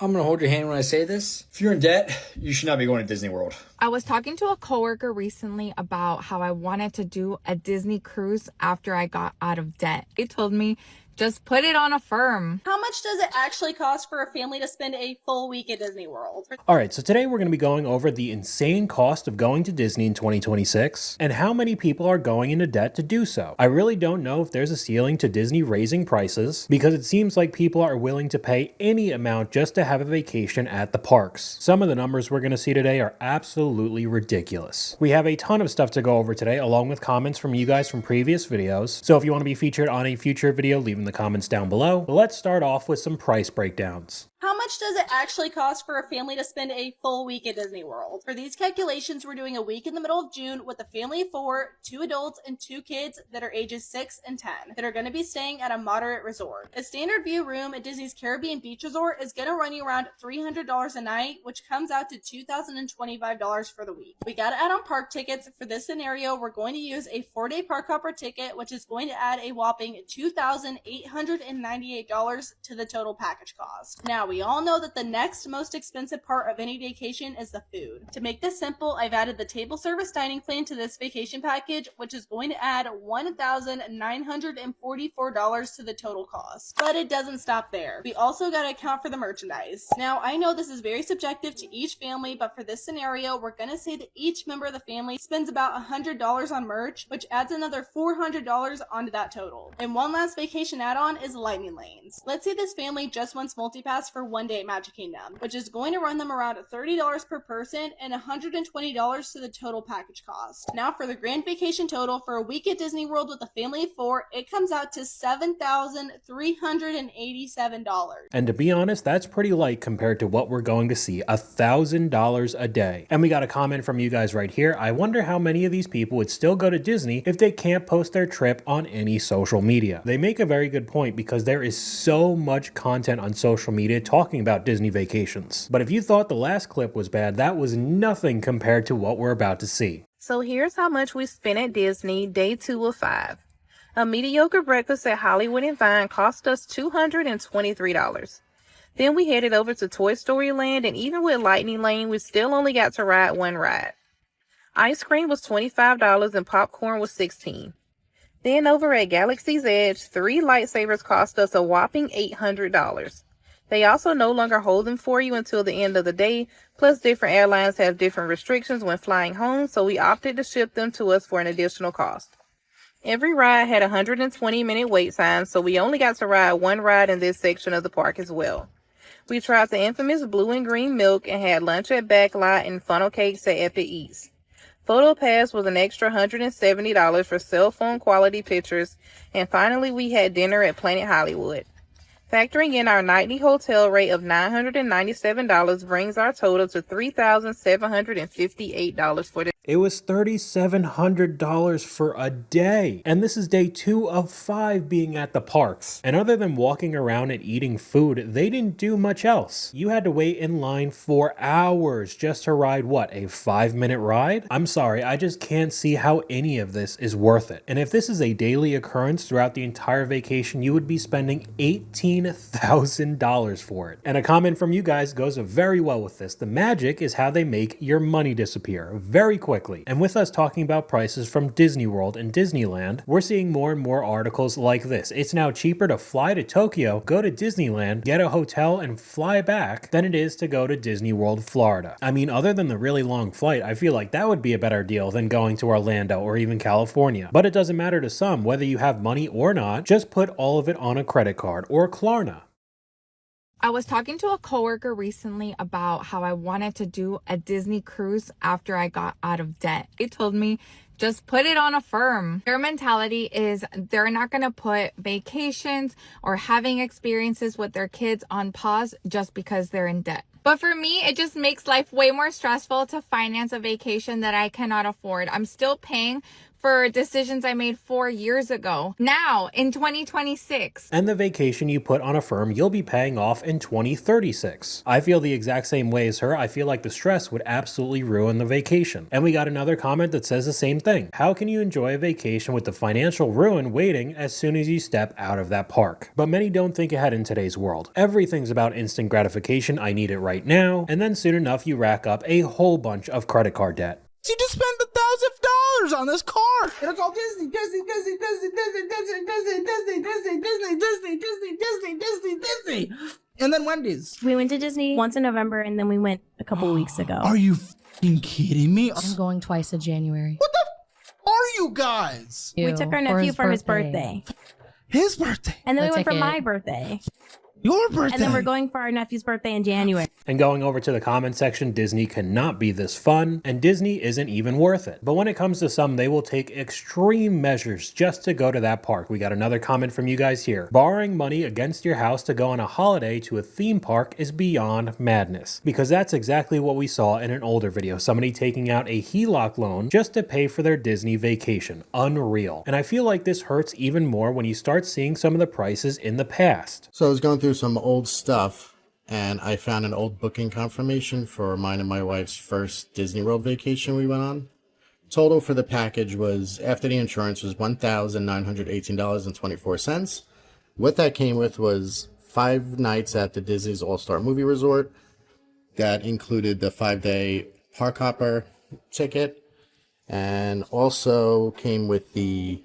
I'm gonna hold your hand when I say this. If you're in debt, you should not be going to Disney World. I was talking to a coworker recently about how I wanted to do a Disney cruise after I got out of debt. He told me, just put it on Affirm. How much does it actually cost for a family to spend a full week at Disney World? Alright, so today we're going to be going over the insane cost of going to Disney in 2026 and how many people are going into debt to do so. I really don't know if there's a ceiling to Disney raising prices because it seems like people are willing to pay any amount just to have a vacation at the parks. Some of the numbers we're going to see today are absolutely ridiculous. We have a ton of stuff to go over today along with comments from you guys from previous videos, so if you want to be featured on a future video, leave in the comments down below. Let's start off with some price breakdowns. How much does it actually cost for a family to spend a full week at Disney World? For these calculations, we're doing a week in the middle of June with a family of 4, 2 adults and 2 kids that are ages 6 and 10 that are going to be staying at a moderate resort. A standard view room at Disney's Caribbean Beach Resort is going to run you around $300 a night, which comes out to $2,025 for the week. We got to add on park tickets. For this scenario, we're going to use a 4-day park hopper ticket, which is going to add a whopping $2,898 to the total package cost. Now, we all know that the next most expensive part of any vacation is the food. To make this simple, I've added the table service dining plan to this vacation package, which is going to add $1,944 to the total cost. But it doesn't stop there. We also got to account for the merchandise. Now, I know this is very subjective to each family, but for this scenario, we're going to say that each member of the family spends about $100 on merch, which adds another $400 onto that total. And one last vacation add-on is lightning lanes. Let's say this family just wants multipass for one day at Magic Kingdom, which is going to run them around $30 per person and $120 to the total package cost. Now for the grand vacation total for a week at Disney World with a family of 4, it comes out to $7,387. And to be honest, that's pretty light compared to what we're going to see, $1,000 a day. And we got a comment from you guys right here. I wonder how many of these people would still go to Disney if they can't post their trip on any social media. They make a very good point because there is so much content on social media talking about Disney vacations. But if you thought the last clip was bad, that was nothing compared to what we're about to see. So here's how much we spent at Disney day 2 of 5. A mediocre breakfast at Hollywood and Vine cost us $223. Then we headed over to Toy Story Land, and even with Lightning Lane, we still only got to ride one ride. Ice cream was $25 and popcorn was $16. Then over at Galaxy's Edge, 3 lightsabers cost us a whopping $800. They also no longer hold them for you until the end of the day, plus different airlines have different restrictions when flying home, so we opted to ship them to us for an additional cost. Every ride had a 120-minute wait time, so we only got to ride one ride in this section of the park as well. We tried the infamous blue and green milk and had lunch at Backlot and funnel cakes at Epic Eats. Photo Pass was an extra $170 for cell phone quality pictures, and finally we had dinner at Planet Hollywood. Factoring in our nightly hotel rate of $997 brings our total to $3,758 for the It was $3,700 for a day. And this is day 2 of 5 being at the parks. And other than walking around and eating food, they didn't do much else. You had to wait in line for hours just to ride, what, a 5-minute ride? I'm sorry, I just can't see how any of this is worth it. And if this is a daily occurrence throughout the entire vacation, you would be spending $18,000 for it. And a comment from you guys goes very well with this. The magic is how they make your money disappear very quickly. And with us talking about prices from Disney World and Disneyland, we're seeing more and more articles like this. It's now cheaper to fly to Tokyo, go to Disneyland, get a hotel, and fly back than it is to go to Disney World, Florida. I mean, other than the really long flight, I feel like that would be a better deal than going to Orlando or even California. But it doesn't matter to some, whether you have money or not, just put all of it on a credit card or Klarna. I was talking to a coworker recently about how I wanted to do a Disney cruise after I got out of debt. He told me, just put it on Affirm. Their mentality is they're not going to put vacations or having experiences with their kids on pause just because they're in debt. But for me, it just makes life way more stressful to finance a vacation that I cannot afford. I'm still paying for decisions I made 4 years ago. Now, in 2026. And the vacation you put on Affirm, you'll be paying off in 2036. I feel the exact same way as her. I feel like the stress would absolutely ruin the vacation. And we got another comment that says the same thing. How can you enjoy a vacation with the financial ruin waiting as soon as you step out of that park? But many don't think ahead in today's world. Everything's about instant gratification. I need it right now. And then soon enough, you rack up a whole bunch of credit card debt. You just spent $1,000 on this car. And it's all Disney, Disney, Disney, Disney, Disney, Disney, Disney, Disney, Disney, Disney, Disney, Disney, Disney, Disney, Disney. And then Wendy's. We went to Disney once in November, and then we went a couple weeks ago. Are you f***ing kidding me? I'm going twice in January. What the are you guys? We took our nephew for his birthday. His birthday. And then we The went for ticket. my birthday. Your birthday. And then we're going for our nephew's birthday in January. And going over to the comment section, Disney cannot be this fun, and Disney isn't even worth it. But when it comes to some, they will take extreme measures just to go to that park. We got another comment from you guys here. Borrowing money against your house to go on a holiday to a theme park is beyond madness. Because that's exactly what we saw in an older video. Somebody taking out a HELOC loan just to pay for their Disney vacation. Unreal. And I feel like this hurts even more when you start seeing some of the prices in the past. So I was going through some old stuff and I found an old booking confirmation for mine and my wife's first Disney World vacation we went on. Total for the package was, after the insurance, was $1,918.24. What that came with was 5 nights at the Disney's All-Star Movie Resort. That included the 5-day park hopper ticket, and also came with the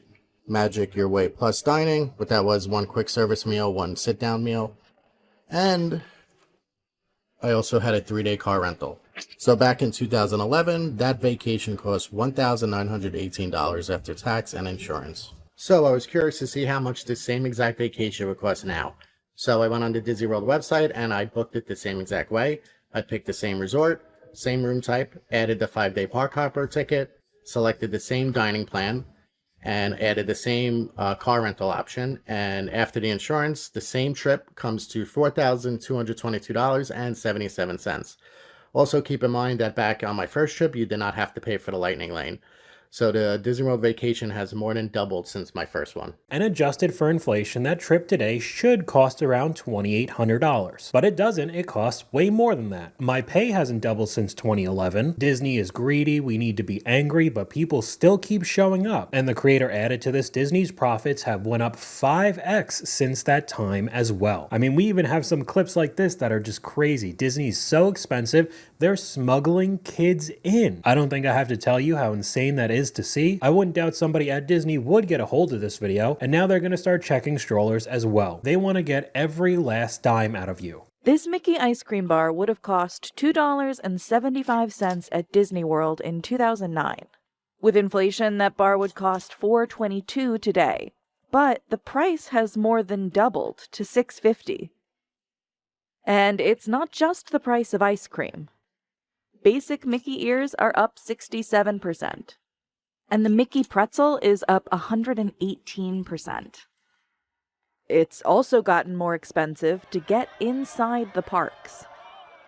Magic Your Way Plus dining. What that was, 1 quick service meal, 1 sit-down meal. And I also had a 3-day car rental. So back in 2011, that vacation cost $1,918 after tax and insurance. So I was curious to see how much the same exact vacation would cost now. So I went on the Disney World website and I booked it the same exact way. I picked the same resort, same room type, added the 5-day park hopper ticket, selected the same dining plan, and added the same car rental option. And after the insurance, the same trip comes to $4,222.77. Also keep in mind that back on my first trip, you did not have to pay for the lightning lane. So the Disney World vacation has more than doubled since my first one. And adjusted for inflation, that trip today should cost around $2,800. But it doesn't, it costs way more than that. My pay hasn't doubled since 2011. Disney is greedy, we need to be angry, but people still keep showing up. And the creator added to this, Disney's profits have went up 5x since that time as well. I mean, we even have some clips like this that are just crazy. Disney's so expensive, they're smuggling kids in. I don't think I have to tell you how insane that is to see. I wouldn't doubt somebody at Disney would get a hold of this video, and now they're going to start checking strollers as well. They want to get every last dime out of you. This Mickey ice cream bar would have cost $2.75 at Disney World in 2009. With inflation, that bar would cost $4.22 today, but the price has more than doubled to $6.50. And it's not just the price of ice cream. Basic Mickey ears are up 67%. And the Mickey pretzel is up 118%. It's also gotten more expensive to get inside the parks.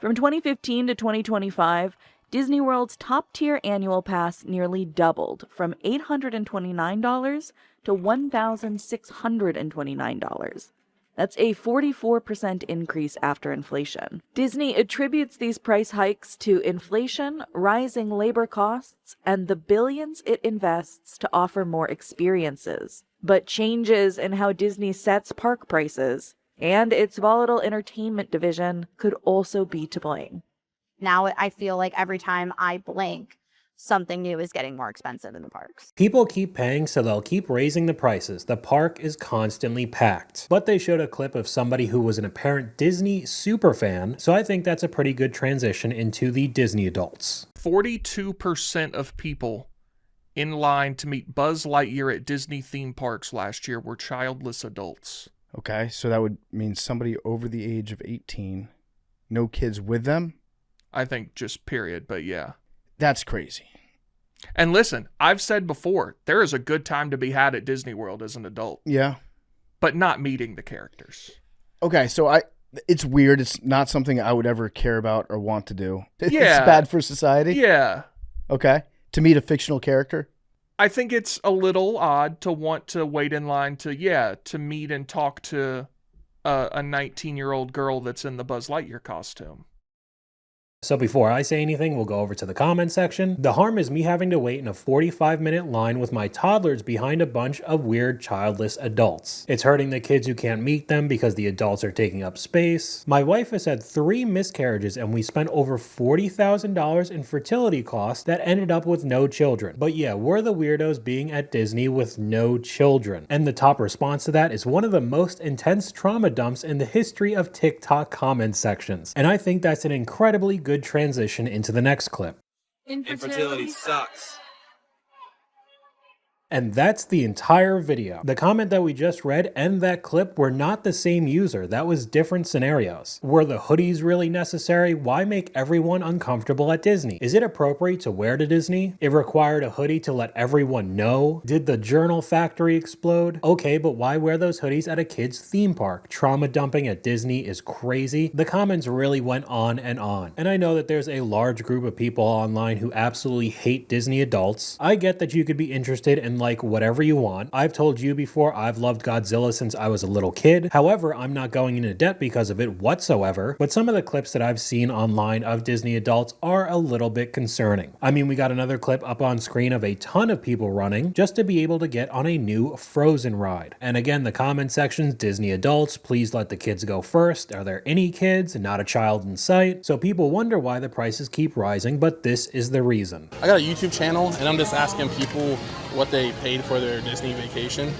From 2015 to 2025, Disney World's top-tier annual pass nearly doubled from $829 to $1,629. That's a 44% increase after inflation. Disney attributes these price hikes to inflation, rising labor costs, and the billions it invests to offer more experiences. But changes in how Disney sets park prices and its volatile entertainment division could also be to blame. Now I feel like every time I blink, something new is getting more expensive in the parks. People keep paying, so they'll keep raising the prices. The park is constantly packed. But they showed a clip of somebody who was an apparent Disney superfan, so I think that's a pretty good transition into the Disney adults. 42% of people in line to meet Buzz Lightyear at Disney theme parks last year were childless adults. Okay, so that would mean somebody over the age of 18, no kids with them? I think just period, but yeah. That's crazy. And listen, I've said before, there is a good time to be had at Disney World as an adult. Yeah. But not meeting the characters. Okay, so it's weird. It's not something I would ever care about or want to do. Yeah. It's bad for society? Yeah. Okay. To meet a fictional character? I think it's a little odd to want to wait in line to meet and talk to a 19-year-old girl that's in the Buzz Lightyear costume. So before I say anything, we'll go over to the comment section. The harm is me having to wait in a 45-minute line with my toddlers behind a bunch of weird childless adults. It's hurting the kids who can't meet them because the adults are taking up space. My wife has had 3 miscarriages and we spent over $40,000 in fertility costs that ended up with no children. But yeah, we're the weirdos being at Disney with no children. And the top response to that is one of the most intense trauma dumps in the history of TikTok comment sections. And I think that's an incredibly good transition into the next clip. Infertility sucks. And that's the entire video. The comment that we just read and that clip were not the same user. That was different scenarios. Were the hoodies really necessary? Why make everyone uncomfortable at Disney? Is it appropriate to wear to Disney? It required a hoodie to let everyone know? Did the journal factory explode? Okay, but why wear those hoodies at a kid's theme park? Trauma dumping at Disney is crazy. The comments really went on. And I know that there's a large group of people online who absolutely hate Disney adults. I get that you could be interested in like whatever you want. I've told you before, I've loved Godzilla since I was a little kid. However, I'm not going into debt because of it whatsoever, but some of the clips that I've seen online of Disney adults are a little bit concerning. I mean, we got another clip up on screen of a ton of people running just to be able to get on a new Frozen ride. And again, the comment sections, Disney adults, please let the kids go first. Are there any kids? Not a child in sight. So people wonder why the prices keep rising, but this is the reason. I got a YouTube channel and I'm just asking people what they paid for their Disney vacation.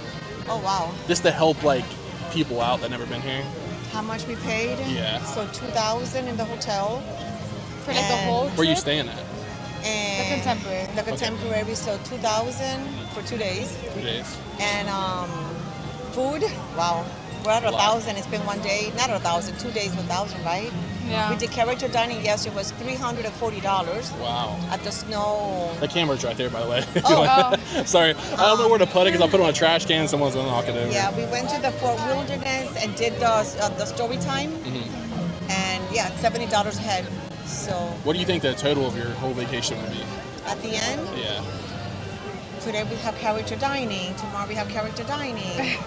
Oh wow. Just to help like people out that never been here. How much we paid? Yeah. So $2,000 in the hotel. For like the whole trip? Where you staying at? And the Contemporary. The Contemporary, so $2,000 for 2 days. 2 days. And food, wow. We're at 1,000. It's been 1 day, not 1,000, 2 days, 1,000, right? Yeah. We did character dining. Yes, it was $340. Wow. At the snow. The camera's right there, by the way. Oh. Sorry, I don't know where to put it because I'll put it on a trash can and someone's gonna knock it over. Yeah, we went to the Fort Wilderness and did the story time. And yeah, $70 a head. So. What do you think the total of your whole vacation would be? At the end? Yeah. Today we have character dining. Tomorrow we have character dining.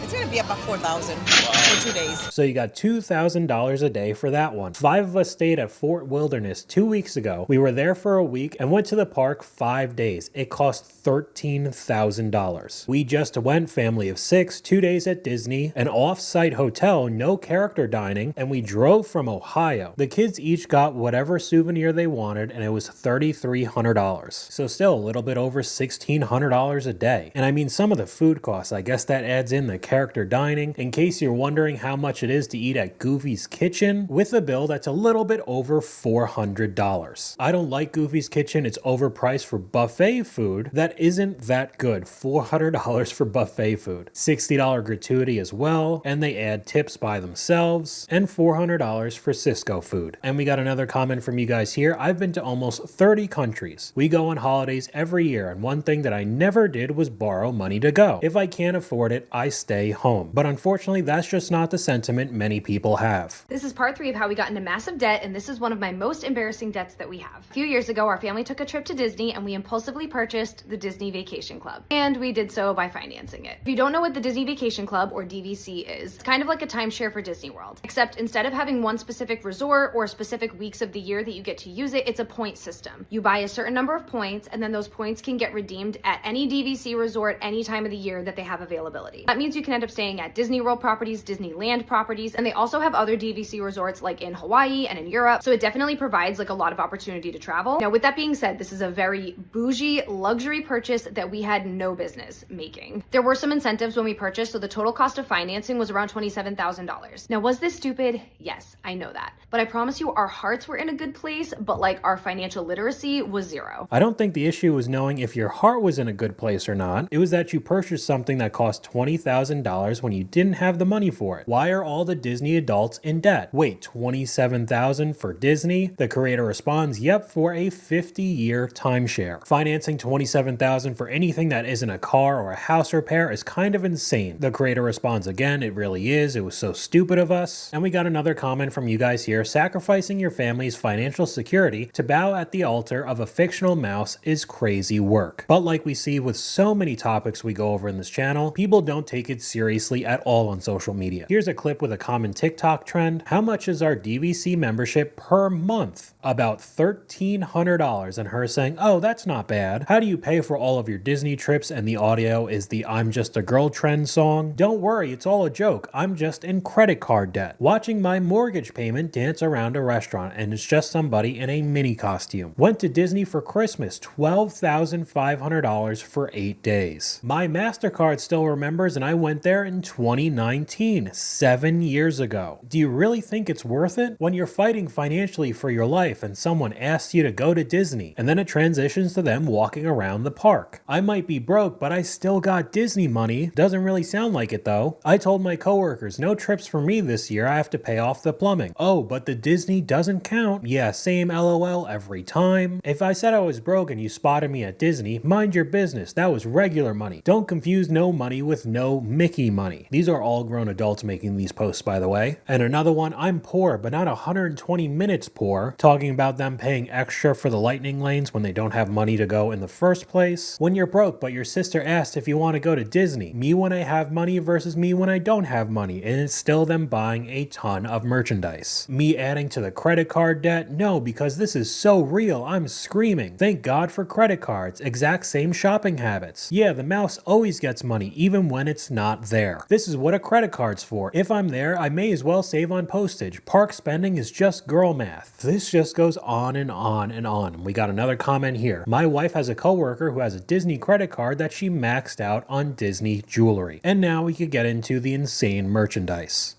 It's going to be about $4,000 for 2 days. So you got $2,000 a day for that one. 5 of us stayed at Fort Wilderness 2 weeks ago. We were there for a week and went to the park 5 days. It cost $13,000. We just went, family of 6, 2 days at Disney, an off-site hotel, no character dining, and we drove from Ohio. The kids each got whatever souvenir they wanted, and it was $3,300. So still a little bit over $1,600 a day. And I mean, some of the food costs, I guess that adds in the character dining. In case you're wondering how much it is to eat at Goofy's Kitchen, with a bill that's a little bit over $400. I don't like Goofy's Kitchen. It's overpriced for buffet food that isn't that good. $400 for buffet food. $60 gratuity as well, and they add tips by themselves, and $400 for Cisco food. And we got another comment from you guys here. I've been to almost 30 countries. We go on holidays every year, and one thing that I never did was borrow money to go. If I can't afford it, I stay home. But unfortunately, that's just not the sentiment many people have. This is part 3 of how we got into massive debt, and this is one of my most embarrassing debts that we have. A few years ago, our family took a trip to Disney, and we impulsively purchased the Disney Vacation Club. And we did so by financing it. If you don't know what the Disney Vacation Club, or DVC, is, it's kind of like a timeshare for Disney World. Except instead of having one specific resort or specific weeks of the year that you get to use it, it's a point system. You buy a certain number of points, and then those points can get redeemed at any DVC resort any time of the year that they have availability. That means you can end up staying at Disney World properties, Disneyland properties, and they also have other DVC resorts like in Hawaii and in Europe. So it definitely provides like a lot of opportunity to travel. Now, with that being said, this is a very bougie luxury purchase that we had no business making. There were some incentives when we purchased, so the total cost of financing was around $27,000. Now, was this stupid? Yes, I know that. But I promise you our hearts were in a good place, but like our financial literacy was 0. I don't think the issue was knowing if your heart was in a good place or not. It was that you purchased something that cost $20,000 $27,000 when you didn't have the money for it? Why are all the Disney adults in debt? Wait, $27,000 for Disney? The creator responds, yep, for a 50-year timeshare. Financing $27,000 for anything that isn't a car or a house repair is kind of insane. The creator responds again, it really is. It was so stupid of us. And we got another comment from you guys here. Sacrificing your family's financial security to bow at the altar of a fictional mouse is crazy work. But like we see with so many topics we go over in this channel, people don't take it seriously at all on social media. Here's a clip with a common TikTok trend. How much is our DVC membership per month? About $1,300, and her saying, oh, that's not bad. How do you pay for all of your Disney trips and the audio is the I'm Just a Girl trend song? Don't worry, it's all a joke. I'm just in credit card debt. Watching my mortgage payment dance around a restaurant and it's just somebody in a mini costume. Went to Disney for Christmas, $12,500 for 8 days. My MasterCard still remembers and I went there in 2019, 7 years ago. Do you really think it's worth it? When you're fighting financially for your life and someone asks you to go to Disney and then it transitions to them walking around the park. I might be broke, but I still got Disney money. Doesn't really sound like it though. I told my coworkers, no trips for me this year, I have to pay off the plumbing. Oh, but the Disney doesn't count. Yeah, same LOL every time. If I said I was broke and you spotted me at Disney, mind your business, that was regular money. Don't confuse no money with no Mickey money. These are all grown adults making these posts, by the way. And another one, I'm poor, but not 120 minutes poor, talking about them paying extra for the lightning lanes when they don't have money to go in the first place. When you're broke, but your sister asked if you want to go to Disney, me when I have money versus me when I don't have money, and it's still them buying a ton of merchandise. Me adding to the credit card debt? No, because this is so real, I'm screaming. Thank God for credit cards, exact same shopping habits. Yeah, the mouse always gets money, even when it's not there. This is what a credit card's for. If I'm there, I may as well save on postage. Park spending is just girl math. This just goes on and on and on. We got another comment here. My wife has a coworker who has a Disney credit card that she maxed out on Disney jewelry. And now we could get into the insane merchandise.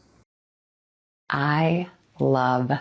I love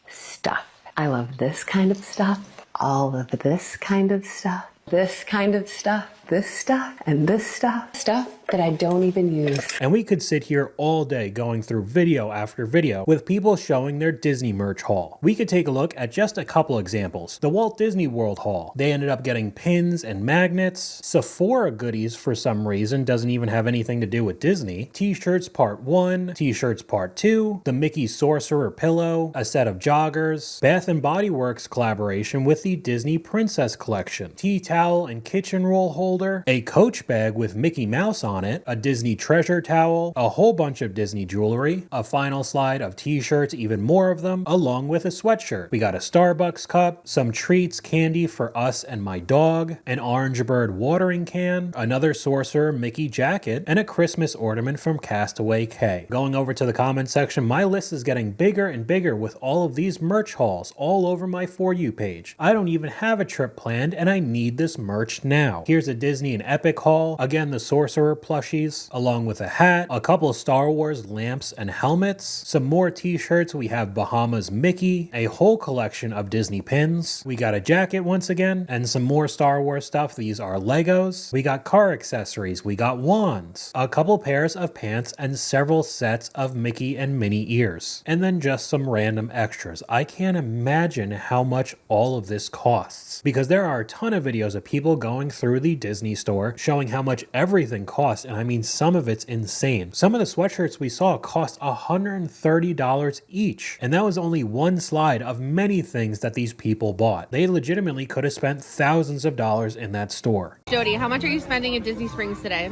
stuff. I love this kind of stuff, all of this kind of stuff, this kind of stuff, this stuff, and this stuff. Stuff that I don't even use. And we could sit here all day going through video after video with people showing their Disney merch haul. We could take a look at just a couple examples. The Walt Disney World haul. They ended up getting pins and magnets. Sephora goodies for some reason doesn't even have anything to do with Disney. T-shirts part 1, T-shirts part 2, the Mickey Sorcerer pillow, a set of joggers, Bath & Body Works collaboration with the Disney Princess collection, tea towel and kitchen roll holder, a Coach bag with Mickey Mouse on it, a Disney treasure towel, a whole bunch of Disney jewelry, a final slide of t-shirts, even more of them, along with a sweatshirt. We got a Starbucks cup, some treats, candy for us and my dog, an Orange Bird watering can, another Sorcerer Mickey jacket, and a Christmas ornament from Castaway K. Going over to the comment section, my list is getting bigger and bigger with all of these merch hauls all over my For You page. I don't even have a trip planned and I need this merch now. Here's a Disney and Epic haul, again the Sorcerer plushies, along with a hat, a couple of Star Wars lamps and helmets, some more t-shirts. We have Bahamas Mickey, a whole collection of Disney pins. We got a jacket once again, and some more Star Wars stuff. These are Legos. We got car accessories. We got wands, a couple pairs of pants, and several sets of Mickey and Minnie ears. And then just some random extras. I can't imagine how much all of this costs, because there are a ton of videos of people going through the Disney store showing how much everything costs. And I mean, some of it's insane. Some of the sweatshirts we saw cost $130 each. And that was only one slide of many things that these people bought. They legitimately could have spent thousands of dollars in that store. Jody, how much are you spending at Disney Springs today?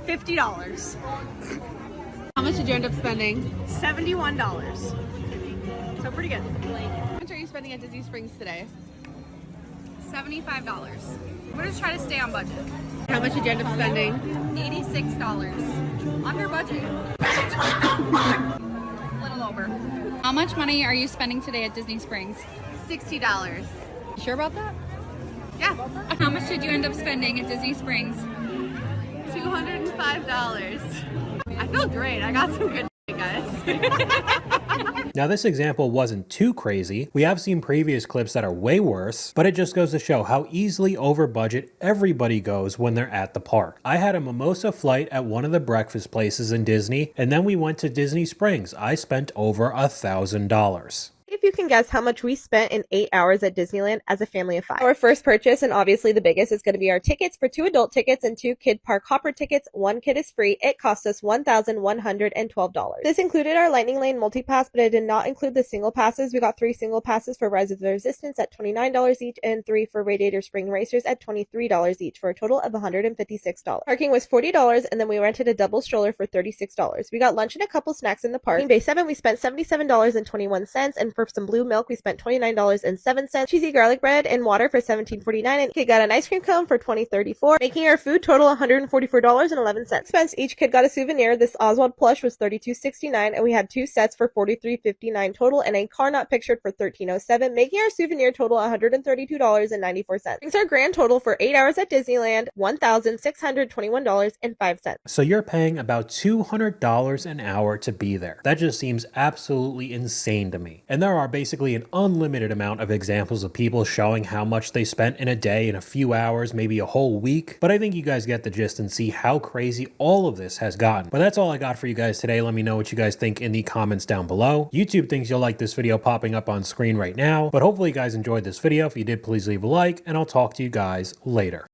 $50. How much did you end up spending? $71. So pretty good. How much are you spending at Disney Springs today? $75. We're just trying to stay on budget. How much did you end up spending? $86. Under budget. A little over. How much money are you spending today at Disney Springs? $60. You sure about that? Yeah. How much did you end up spending at Disney Springs? $205. I feel great. I got some good guys. Now, this example wasn't too crazy. We have seen previous clips that are way worse, but it just goes to show how easily over budget everybody goes when they're at the park. I had a mimosa flight at one of the breakfast places in Disney, and then we went to Disney Springs. I spent over $1,000. If you can guess how much we spent in 8 hours at Disneyland as a family of 5. Our first purchase, and obviously the biggest, is going to be our tickets for 2 adult tickets and 2 kid park hopper tickets. 1 kid is free. It cost us $1,112. This included our Lightning Lane multi-pass, but it did not include the single passes. We got 3 single passes for Rise of the Resistance at $29 each and 3 for Radiator Spring Racers at $23 each for a total of $156. Parking was $40, and then we rented a double stroller for $36. We got lunch and a couple snacks in the park. In Bay 7, we spent $77.21, and for some blue milk, we spent $29.07. Cheesy garlic bread and water for $17.49, and kid got an ice cream cone for $20.34, making our food total $144.11. Expense, each kid got a souvenir. This Oswald plush was $32.69, and we had 2 sets for $43.59 total, and a car not pictured for $13.07, making our souvenir total $132.94. Brings our grand total for 8 hours at Disneyland $1,621.05. So you're paying about $200 an hour to be there. That just seems absolutely insane to me. And there are basically an unlimited amount of examples of people showing how much they spent in a day, in a few hours, maybe a whole week. But I think you guys get the gist and see how crazy all of this has gotten. But that's all I got for you guys today. Let me know what you guys think in the comments down below. YouTube thinks you'll like this video popping up on screen right now. But hopefully you guys enjoyed this video. If you did, please leave a like, and I'll talk to you guys later.